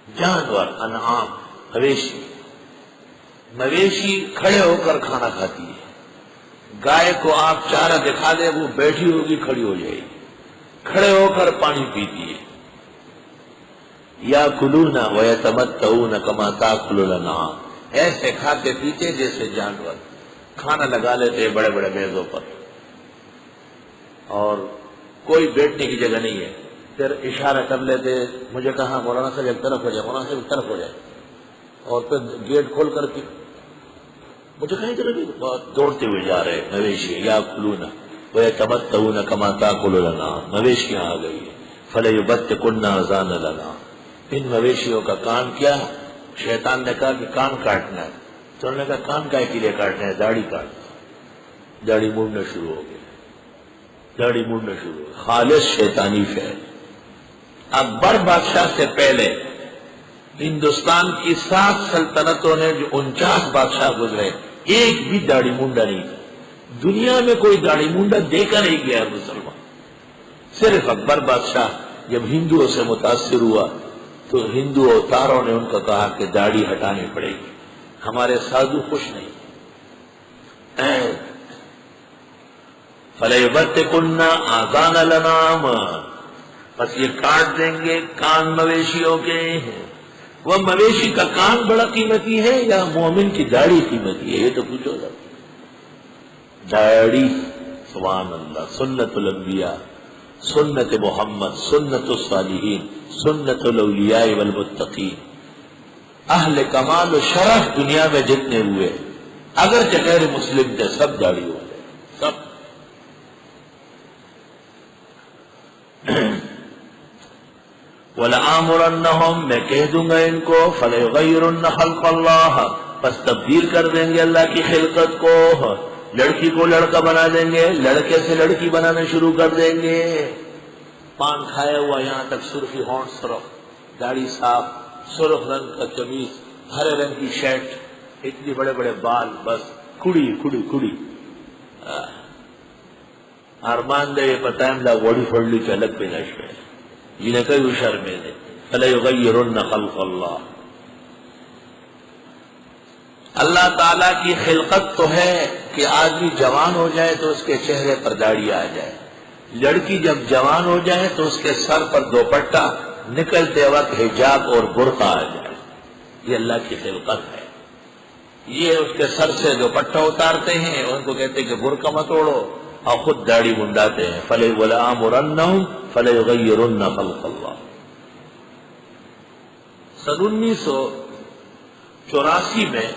جانور، انعام، مویشی، مویشی کھڑے ہو کر کھانا کھاتی ہے. گائے کو آپ چارہ دکھا دیں وہ بیٹھی ہوگی کھڑی ہو جائے گی، کھڑے ہو کر پانی پیتی ہے. یاکلون ویتمتعون کما تاکل الانعام، ایسے کھاتے پیتے جیسے جانور کھانا لگا لیتے بڑے بڑے میزوں پر، اور کوئی بیٹھنے کی جگہ نہیں ہے. پھر اشارہ کر لیتے، مجھے کہا مولانا صاحب ایک طرف ہو جائے، مولانا صاحب ایک طرف ہو جائے، اور پھر گیٹ کھول کر کے مجھے کہیں طرح بہت دوڑتے ہوئے جا رہے مویشی. یاکلون ویتمتعون کما تاکل الانعام، مویشیاں آ گئی ہے. فلیبتکن اذان الانعام، ان مویشیوں کا کان کیا؟ شیطان نے کہا کہ کان کاٹنا ہے، تو انہوں نے کہا کان کائے کے لیے کاٹنا ہے؟ داڑھی کاٹنا. داڑھی موڑنا شروع ہو گئی، داڑھی موڑنا شروع ہو گئی. خالص شیطانی فعل. اکبر بادشاہ سے پہلے ہندوستان کی 7 سلطنتوں نے جو 49 بادشاہ گزرے، ایک بھی داڑھی مونڈا نہیں تھا. دنیا میں کوئی داڑھی مونڈا دیکھا نہیں گیا مسلمان. صرف اکبر بادشاہ جب ہندوؤں سے متاثر ہوا تو ہندو اوتاروں نے ان کو کہا کہ داڑھی ہٹانی پڑے گی، ہمارے سادھو خوش نہیں. فَلَيُبَتِّكُنَّ آذَانَ الْأَنْعَامِ، بس یہ کاٹ دیں گے کان مویشیوں کے. وہ مویشی کا کان بڑا قیمتی ہے یا مومن کی داڑھی قیمتی ہے؟ یہ تو پوچھو گا. داڑھی سبحان اللہ، سنت الانبیاء، سنت محمد، سنت الصالحین، سنت الاولیاء والمتقین. اہل کمال و شرف دنیا میں جتنے ہوئے اگرچہ غیر مسلم تھے سب داڑھی ہو گئے، سب. وَلَآمُرَنَّهُمْ، میں کہہ دوں گا ان کو، فَلَيُغَيِّرُنَّ خَلْقَ اللَّهِ، پس تبدیل کر دیں گے اللہ کی خلقت کو. لڑکی کو لڑکا بنا دیں گے، لڑکے سے لڑکی بنانا شروع کر دیں گے. پان کھایا ہوا یہاں تک، سرخی ہونٹ سرخ، داڑھی صاف، سرخ رنگ کا قمیص، ہرے رنگ کی شرٹ، اتنے بڑے بڑے بال، بس کھڑی کھڑی کھڑی. ارمان دے پتائم لا وڑی پھڑلی کے الگ پہ نشے جنہیں کئی شرمے دے. فَلَيُغَيِّرُنَّ خَلْقَ اللَّهِ، اللہ تعالیٰ کی خلقت تو ہے کہ آدمی جوان ہو جائے تو اس کے چہرے پر داڑھی آ جائے، لڑکی جب جوان ہو جائے تو اس کے سر پر دوپٹہ، نکلتے وقت حجاب اور برقع آ جائے. یہ اللہ کی خلقت ہے. یہ اس کے سر سے دوپٹہ اتارتے ہیں، ان کو کہتے ہیں کہ برقع مت اوڑھو، اور خود داڑھی منڈاتے ہیں. وَلَآمُرَنَّهُمْ فَلَيُغَيِّرُنَّ خَلْقَ اللَّهِ. سن 1984 میں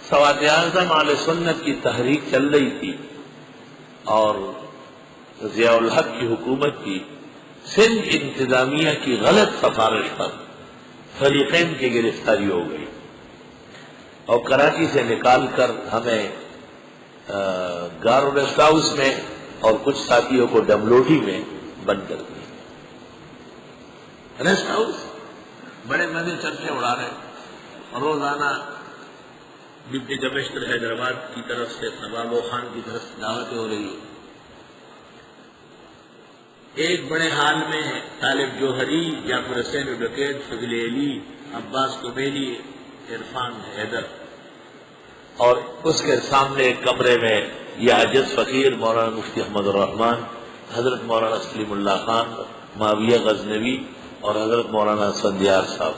سواد اعظم اہل سنت کی تحریک چل رہی تھی اور ضیاء الحق کی حکومت کی سندھ انتظامیہ کی غلط سفارش پر فریقین کی گرفتاری ہو گئی اور کراچی سے نکال کر ہمیں گارو ریسٹ ہاؤس میں اور کچھ ساتھیوں کو ڈملوٹی میں بند کر دیا. ریسٹ ہاؤس بڑے مزے چرچے اڑا رہے اور روزانہ ڈپٹی کمشنر حیدرآباد کی طرف سے نواب خان کی طرف سے دعوتیں ہو رہی ہیں. ایک بڑے حال میں طالب جوہری، جعفر حسین ڈکیت، فضل علی، عباس کمیلی، عرفان حیدر، اور اس کے سامنے ایک کمرے میں یہ عجز فقیر مولانا مفتی احمد الرحمان، حضرت مولانا سلیم اللہ خان، معاویہ غزنوی اور حضرت مولانا سندیار صاحب.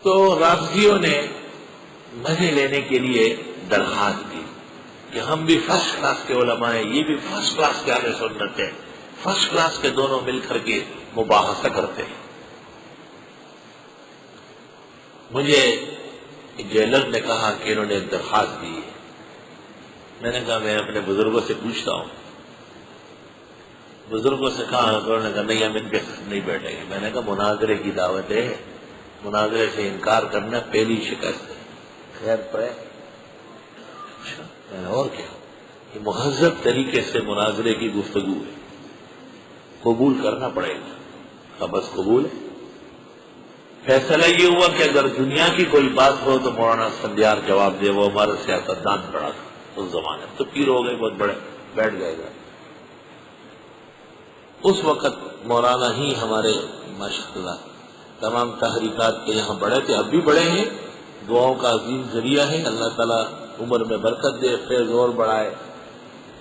تو رافضیوں نے مزے لینے کے لیے درخواست دی کہ ہم بھی فرسٹ کلاس کے علماء ہیں، یہ بھی فرسٹ کلاس کے اہل سنت ہیں، فرسٹ کلاس کے دونوں مل کر کے مباحثہ کرتے ہیں. مجھے جیلر نے کہا کہ انہوں نے ایک درخواست دی ہے. میں نے کہا میں اپنے بزرگوں سے پوچھتا ہوں. بزرگوں سے کہا تو انہوں نے کہا نہیں ہم ان کے ساتھ نہیں بیٹھیں گے. میں نے کہا مناظرے کی دعوت ہے، مناظرے سے انکار کرنا پہلی شکست ہے. خیر پڑے اور کیا، یہ مہذب طریقے سے مناظرے کی گفتگو ہے، قبول کرنا پڑے گا. اب بس قبول ہے. فیصلہ یہ ہوا کہ اگر دنیا کی کوئی بات ہو تو مولانا سندیار جواب دے. وہ ہمارا سیاستدان بڑا تھا اس زمانے میں، تو پیر ہو گئے بہت بڑے، بیٹھ گئے گا. اس وقت مولانا ہی ہمارے ماشاء اللہ تمام تحریکات کے یہاں بڑھے تھے، اب بھی بڑھے ہیں، دعاؤں کا عظیم ذریعہ ہے، اللہ تعالیٰ عمر میں برکت دے، فیض اور بڑھائے،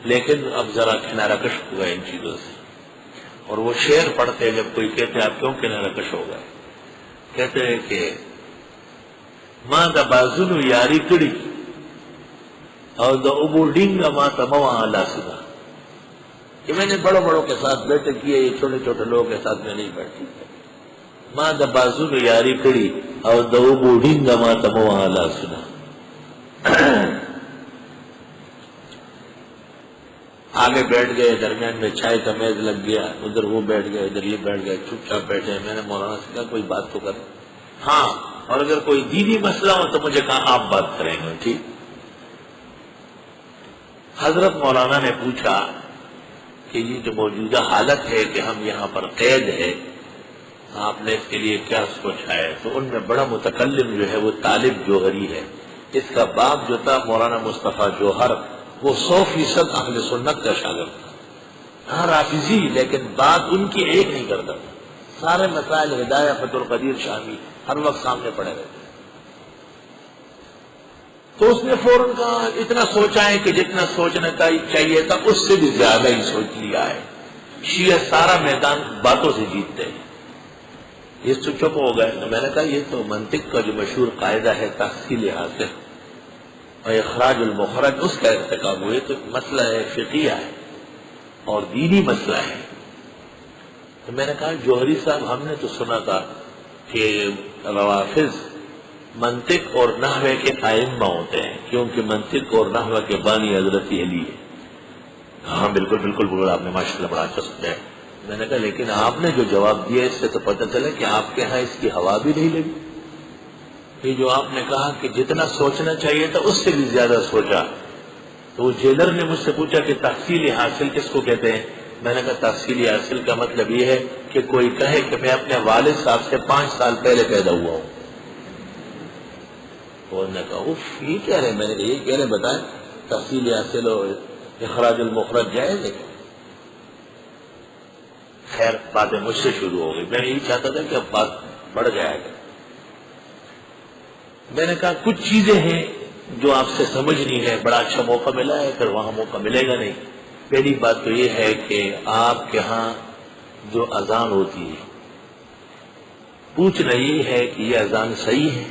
لیکن اب ذرا کنارہ کش ہو گئے ان چیزوں سے۔ اور وہ شعر پڑھتے جب کوئی کہتے آپ کیوں کنارہ کش ہو گئے، کہتے ہیں کہ ماں دا بازونو یاری کڑی اور دا ابو ڈینگا ماں تموا اللہ سنا، کہ میں نے بڑوں بڑوں کے ساتھ بیٹھے کیے، یہ چھوٹے چھوٹے لوگوں کے ساتھ میں نہیں بیٹھی۔ ماں دا بازونو یاری کڑی اور دا ابو ڈینگا ماں تموا اللہ سنا۔ آگے بیٹھ گئے، درمیان میں چائے کا میز لگ گیا، ادھر وہ بیٹھ گئے، ادھر یہ بیٹھ گئے، چپ چاپ بیٹھے۔ میں نے مولانا سے کہا کوئی بات تو کریں، ہاں، اور اگر کوئی دینی مسئلہ ہو تو مجھے کہا آپ بات کریں گے، ٹھیک۔ حضرت مولانا نے پوچھا کہ یہ جو موجودہ حالت ہے کہ ہم یہاں پر قید ہے، آپ نے اس کے لیے کیا سوچا ہے؟ تو ان میں بڑا متکلم جو ہے وہ طالب جوہری ہے، اس کا باپ جو تھا مولانا مصطفیٰ جوہر، وہ 100% اہل سنت کا شاگرد تھا، ہاں رافضی، لیکن بات ان کی ایک نہیں کرتا تھا، سارے مسائل ہدایہ فتح القدیر شامی ہر وقت سامنے پڑے رہتے۔ تو اس نے فوراً کہا اتنا سوچا ہے کہ جتنا سوچنا چاہیے تھا اس سے بھی زیادہ ہی سوچ لیا ہے، شیعہ سارا میدان باتوں سے جیتتے ہیں۔ یہ تو چپ ہو گئے۔ میں نے کہا یہ تو منطق کا جو مشہور قاعدہ ہے تحصیل حاصل اور اخراج المخرج، اس کا ارتکاب ہوئے، تو مسئلہ ہے فقیہ ہے اور دینی مسئلہ ہے۔ تو میں نے کہا جوہری صاحب ہم نے تو سنا تھا کہ روافض منطق اور نحوے کے ائمہ ہوتے ہیں، کیونکہ منطق اور نحوے کے بانی حضرت علی ہے۔ ہاں بالکل بالکل بالکل، آپ نے ماشاءاللہ بڑا اچھا سمجھا ہے۔ میں نے کہا لیکن آپ نے جو جواب دیا اس سے تو پتہ چلا کہ آپ کے ہاں اس کی ہوا بھی نہیں لگی۔ یہ جو آپ نے کہا کہ جتنا سوچنا چاہیے تھا اس سے بھی زیادہ سوچا، تو وہ جیلر نے مجھ سے پوچھا کہ تحصیل حاصل کس کو کہتے ہیں؟ میں نے کہا تحصیل حاصل کا مطلب یہ ہے کہ کوئی کہے کہ میں اپنے والد صاحب سے 5 سال پہلے پیدا ہوا ہوں۔ تو انہوں نے کہا اف یہ کہہ رہے ہیں؟ میں نے کہا یہ کہہ رہے ہیں، بتائیں تحصیل حاصل اور اخراج المخرج جائز ہے؟ خیر باتیں مجھ سے شروع ہو گئی، میں یہی چاہتا تھا کہ اب بات بڑھ جائے گا۔ میں نے کہا کچھ چیزیں ہیں جو آپ سے سمجھنی ہے، بڑا اچھا موقع ملا ہے، پھر وہاں موقع ملے گا نہیں۔ پہلی بات تو یہ ہے کہ آپ کے ہاں جو اذان ہوتی ہے، پوچھنا یہ ہے کہ یہ اذان صحیح ہے؟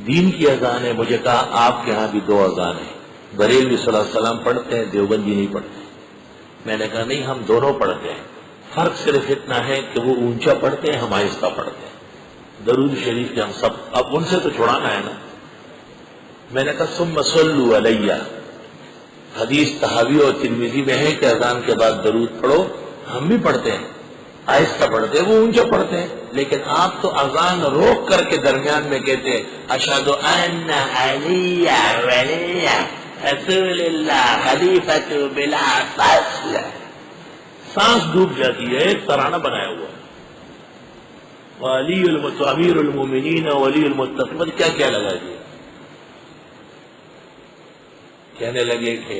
دین کی اذان ہے؟ مجھے کہا آپ کے ہاں بھی 2 اذان ہیں، بریلوی صلی اللہ علیہ وسلم پڑھتے ہیں، دیوبندی نہیں پڑھتے۔ میں نے کہا نہیں، ہم دونوں پڑھتے ہیں، فرق صرف اتنا ہے کہ وہ اونچا پڑھتے ہیں، ہم آہستہ پڑھتے ہیں۔ درود شریف کے ہم سب، اب ان سے تو چھڑانا ہے نا۔ میں نے کہا ثم صلوا علیہ، حدیث طحاوی اور ترمذی میں ہے کہ اذان کے بعد درود پڑھو، ہم بھی پڑھتے ہیں، آہستہ پڑھتے ہیں، وہ اونچا پڑھتے ہیں، لیکن آپ تو اذان روک کر کے درمیان میں کہتے ہیں اشہد ان علی ولی رسول اللہ خلیفۃ بلا فصل، سانس ڈوب جاتی ہے، ایک ترانہ بنایا ہوا ہے، ولی امیر المومنین ولی المتقین، کیا کیا لگا دیا۔ کہنے لگے کہ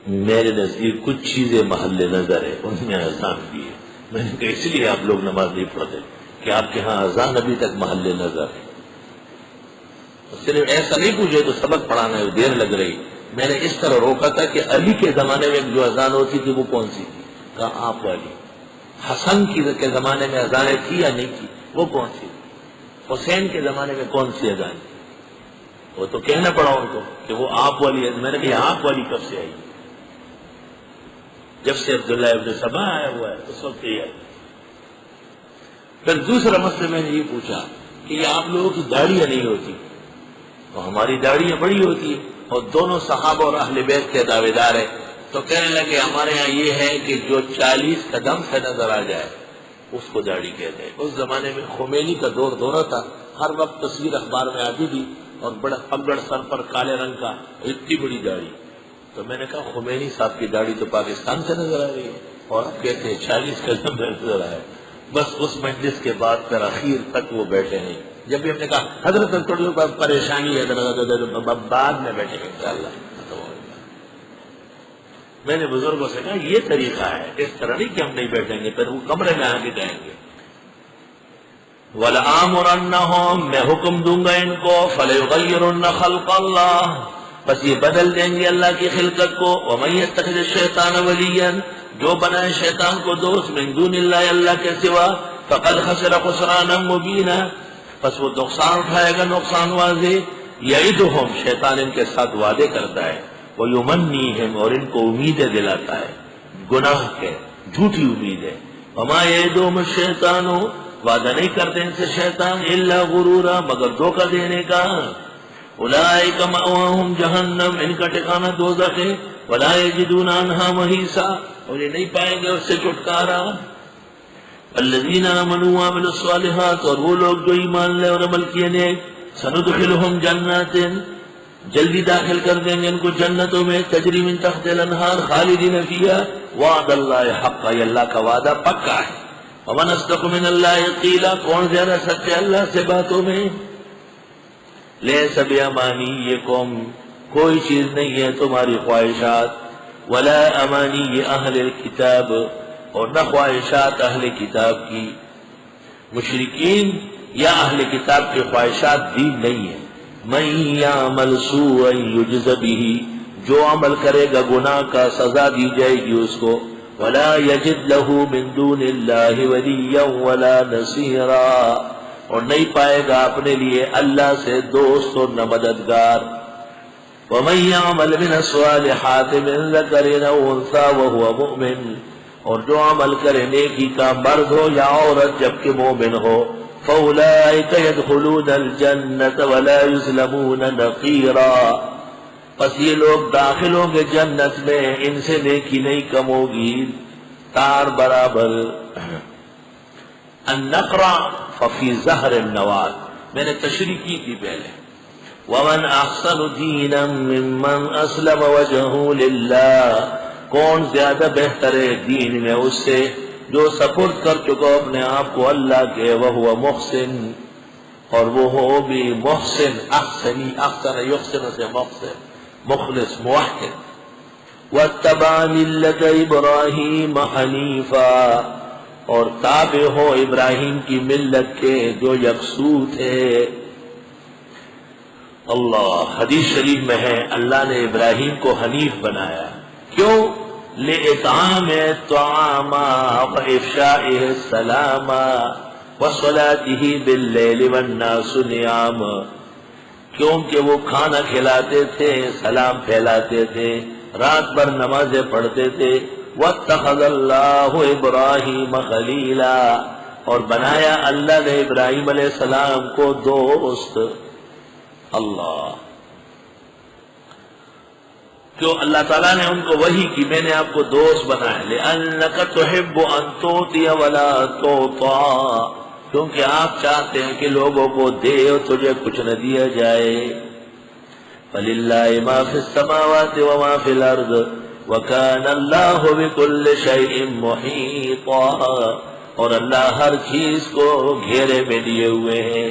میرے نزدیک کچھ چیزیں محل نظر ہے، ان میں اذان بھی ہے۔ میں نے کہا اس لیے آپ لوگ نماز نہیں پڑھتے کہ آپ کے ہاں اذان ابھی تک محل نظر ہے۔ صرف ایسا نہیں پوچھے تو سبق پڑھانا ہے، دیر لگ رہی۔ میں نے اس طرح روکا تھا کہ علی کے زمانے میں جو اذان ہوتی تھی وہ کون سی تھی؟ کہا آپ والی۔ حسن کے زمانے میں اذانیں تھی یا نہیں تھی؟ وہ کون سی؟ حسین کے زمانے میں کون سی اذان تھی؟ وہ تو کہنا پڑا ان کو کہ وہ آپ والی ہے۔ میں نے کہا آپ والی کب سے آئی؟ جب سے عبداللہ ابن سبا آیا ہوا ہے اس وقت یہ آئی۔ پھر دوسرا مسئلہ میں نے یہ پوچھا کہ یہ آپ لوگوں کی داڑیاں نہیں ہوتی، تو ہماری داڑیاں بڑی ہوتی ہیں اور دونوں صحابہ اور اہل بیت کے دعوے دار ہیں۔ تو کہنے لگے ہمارے ہاں یہ ہے کہ جو 40 قدم سے نظر آ جائے اس کو داڑھی کہتے ہیں۔ اس زمانے میں خمینی کا دور تھا، ہر وقت تصویر اخبار میں آتی تھی اور بڑا پگڑ سر پر کالے رنگ کا، اتنی بڑی داڑھی۔ تو میں نے کہا خمینی صاحب کی داڑھی تو پاکستان سے نظر آ رہی ہے اور آپ کہتے ہیں 40 قدم سے نظر آئے۔ بس اس مجلس کے بعد پھر اخیر تک وہ بیٹھے نہیں۔ جب بھی ہم نے کہا حضرت تھوڑی پریشانی ہے، بعد میں بیٹھے گا انشاءاللہ۔ میں نے بزرگوں سے کہا یہ طریقہ ہے، اس طرح نہیں کہ ہم نہیں بیٹھیں گے، پھر وہ کمرے میں آ کے کہیں گے وَلَآمُرَنَّهُمْ، میں حکم دوں گا ان کو، فَلَيُغَيِّرُنَّ خَلْقَ اللَّهِ، بس یہ بدل دیں گے اللہ کی خلقت کو، وَمَن يَتَّخِذِ الشَّيْطَانَ وَلِيًّا، جو بنائے شیطان کو دوست، من دون اللہ، اللہ کے سوا، فَقَدْ خَسِرَ خُسْرَانًا مُبِينًا، بس وہ نقصان اٹھائے گا، نقصان واضح، یعدہم، شیطان ان کے ساتھ وعدے کرتا ہے، وَیُمَنِّیہم، اور ان کو امیدیں دلاتا ہے، گناہ کے، جھوٹی امید ہے، وَمَا یعدہم الشَّیطَانُ، وعدہ نہیں کرتے ان سے شیطان، الا غرورا، مگر دھوکہ دینے کا، اولئک مأواہم جہنم، ان کا ٹھکانہ دوزخ ہے، ولا یجدون عنہا محیصا، اور یہ نہیں پائیں گے اس سے چھٹکارا، الذین آمنوا وعملوا الصالحات، اور وہ لوگ جو ایمان لے اور عمل کیے نیک، سندخلہم جنات، جلدی داخل کر دیں گے ان کو جنتوں میں، تجری من تحت الانہار، خالدین فیہا، وعد اللہ حقا، یہ اللہ کا وعدہ پکا ہے، ومن اصدق من اللہ قیلا، کون زیادہ سچے اللہ سے باتوں میں، لیس بامانیکم، کوئی چیز نہیں ہے تمہاری خواہشات، ولا امانی اہل الکتاب، اور نہ خواہشات اہل کتاب کی، مشرکین یا اہل کتاب کی خواہشات دین نہیں ہے، من یعمل سوءا یجز بہ، جو عمل کرے گا گناہ کا سزا دی جائے گی اس کو، ولا یجد له من دون اللہ ولیا ولا نصیرا، اور نہیں پائے گا اپنے لیے اللہ سے دوست اور نہ مددگار، ومن يعمل من الصالحات من ذکر او انثى وهو مؤمن، اور جو عمل کرے نیکی کا، مرد ہو یا عورت جبکہ مومن ہو، فاولئک يدخلون الجنة ولا يظلمون نقیرا، پس یہ لوگ داخل ہوں گے جنت میں، ان سے نیکی نہیں کم ہوگی تار برابر۔ النقرہ ففی زہر النوال، میں نے تشریح کی تھی پہلے، ومن احسن دینا ممن اسلم وجہہ للہ، کون زیادہ بہتر ہے دین میں اس سے جو سپرد کر چکا اپنے آپ کو اللہ کے، وہو محسن، اور وہ ہو بھی محسن، احسنی، احسن یحسن سے محسن، مخلص، موحد، واتبع ملت ابراہیم حنیفا، اور تابع ہو ابراہیم کی ملت کے جو یکسو تھے۔ اللہ، حدیث شریف میں ہے اللہ نے ابراہیم کو حنیف بنایا، کیوں؟ لِإِطْعَامِ الطَّعَامَ وَإِفْشَائِهِ السَّلَامَ وَصَلَاتِهِ بِاللَّيْلِ وَالنَّاسُ نِيَامٌ، کیونکہ وہ کھانا کھلاتے تھے، سلام پھیلاتے تھے، رات بھر نمازیں پڑھتے تھے، وَاتَّخَذَ اللَّهُ إِبْرَاهِيمَ خَلِيلًا، اور بنایا اللہ نے ابراہیم علیہ السلام کو دوست۔ اللہ، کیوں اللہ تعالیٰ نے ان کو وحی کی، میں نے آپ کو دوست بنایا، لِأَنَّكَ تُحِبُّ أَن تُعْطِيَ وَلَا تُعْطَىٰ، کیونکہ آپ چاہتے ہیں کہ لوگوں کو دے اور تجھے کچھ نہ دیا جائے۔ فَلِلَّهِ مَا فِي السَّمَاوَاتِ وَمَا فِي الْأَرْضِ وَكَانَ اللَّهُ بِكُلِّ شَيْءٍ مُحِيطًا، اور اللہ ہر چیز کو گھیرے میں لیے ہوئے ہیں،